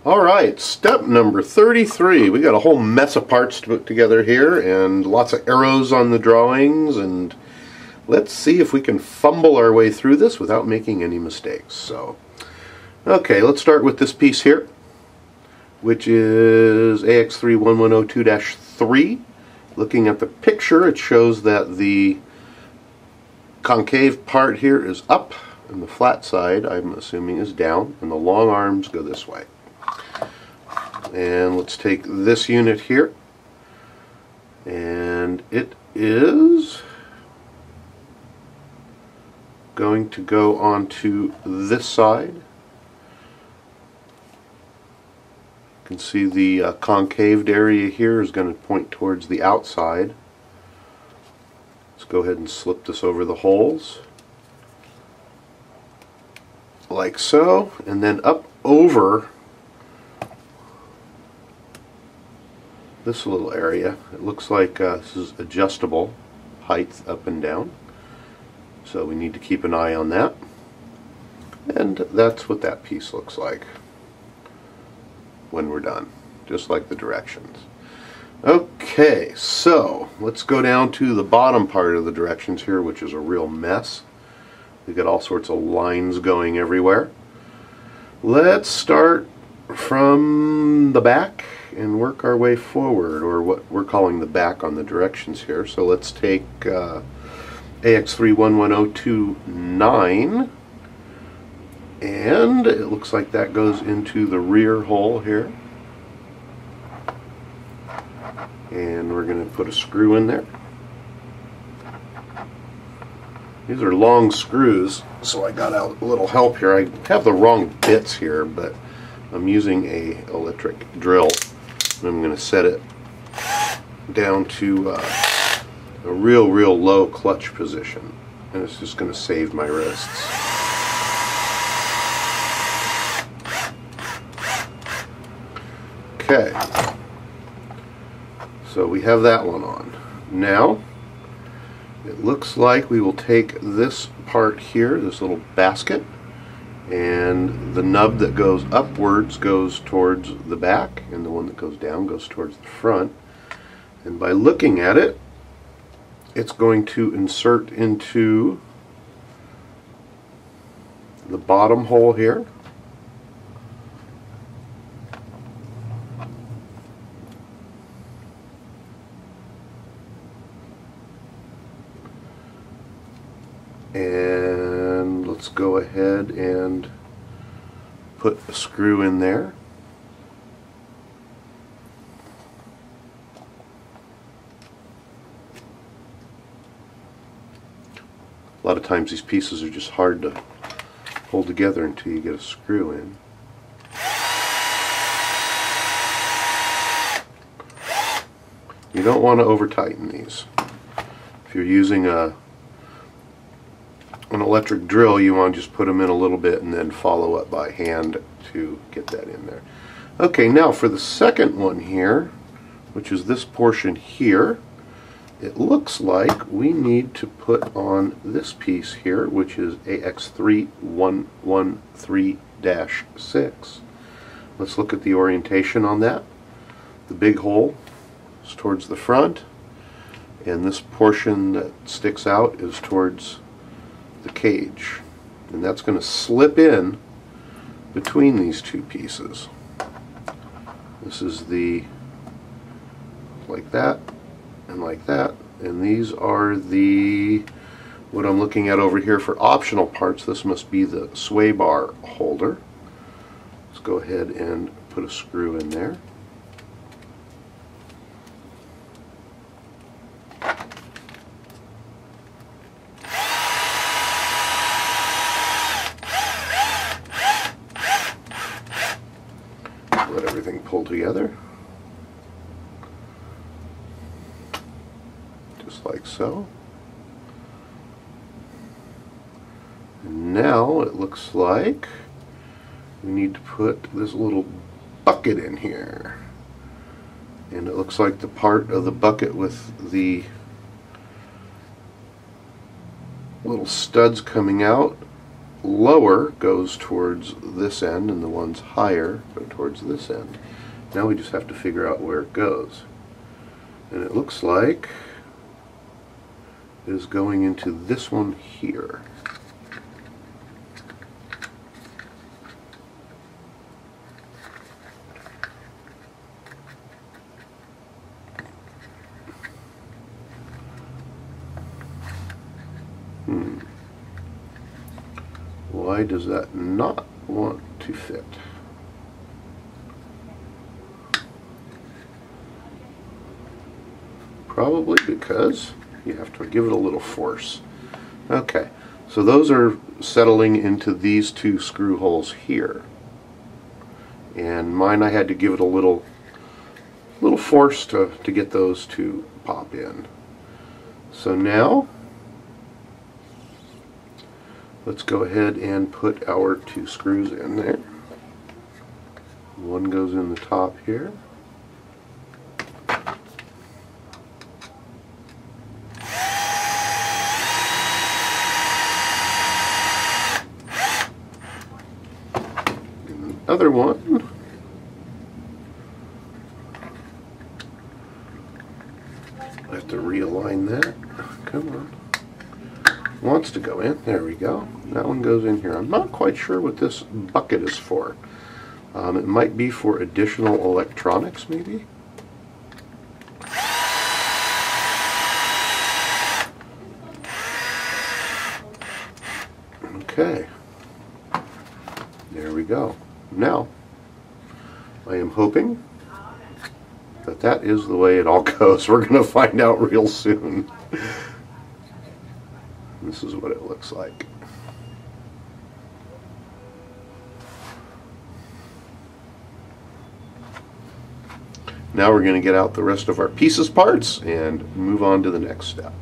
Alright, step number 33. We got a whole mess of parts to put together here and lots of arrows on the drawings, and let's see if we can fumble our way through this without making any mistakes. So, okay, let's start with this piece here, which is AX31102-3. Looking at the picture, it shows that the concave part here is up and the flat side, I'm assuming, is down, and the long arms go this way. And let's take this unit here, and it is going to go onto this side. You can see the concaved area here is going to point towards the outside. Let's go ahead and slip this over the holes like so, and then up over this little area. It looks like this is adjustable height up and down, so we need to keep an eye on that. And that's what that piece looks like when we're done, just like the directions. Okay, so let's go down to the bottom part of the directions here, which is a real mess. We've got all sorts of lines going everywhere. Let's start from the back and work our way forward, or what we're calling the back on the directions here. So let's take AX31102-9, and it looks like that goes into the rear hole here, and we're going to put a screw in there. These are long screws, so I got a little help here. I have the wrong bits here, but I'm using a electric drill, and I'm going to set it down to a real low clutch position, and it's just going to save my wrists. Okay, so we have that one on. Now it looks like we will take this part here, this little basket, and the nub that goes upwards goes towards the back, and the one that goes down goes towards the front. And by looking at it, it's going to insert into the bottom hole here. And let's go ahead and put a screw in there. A lot of times these pieces are just hard to hold together until you get a screw in. You don't want to over tighten these. If you're using an electric drill, you want to just put them in a little bit and then follow up by hand to get that in there. Okay, now for the second one here, which is this portion here, it looks like we need to put on this piece here, which is AX3113-6. Let's look at the orientation on that. The big hole is towards the front, and this portion that sticks out is towards the cage, and that's going to slip in between these two pieces. This is the like that and like that, and these are the what I'm looking at over here for optional parts. This must be the sway bar holder. Let's go ahead and put a screw in there. Let everything pull together, just like so. And now it looks like we need to put this little bucket in here, and it looks like the part of the bucket with the little studs coming out lower goes towards this end and the ones higher go towards this end. Now we just have to figure out where it goes. And it looks like it is going into this one here. Why does that not want to fit? Probably because you have to give it a little force. Okay, so those are settling into these two screw holes here. And mine, I had to give it a little force to get those to pop in. So now let's go ahead and put our two screws in there. One goes in the top here. And the other one I have to realign that. Come on. Wants to go in. There we go. That one goes in here. I'm not quite sure what this bucket is for. It might be for additional electronics, maybe? Okay. There we go. Now, I am hoping that that is the way it all goes. We're going to find out real soon. This is what it looks like. Now we're going to get out the rest of our pieces parts and move on to the next step.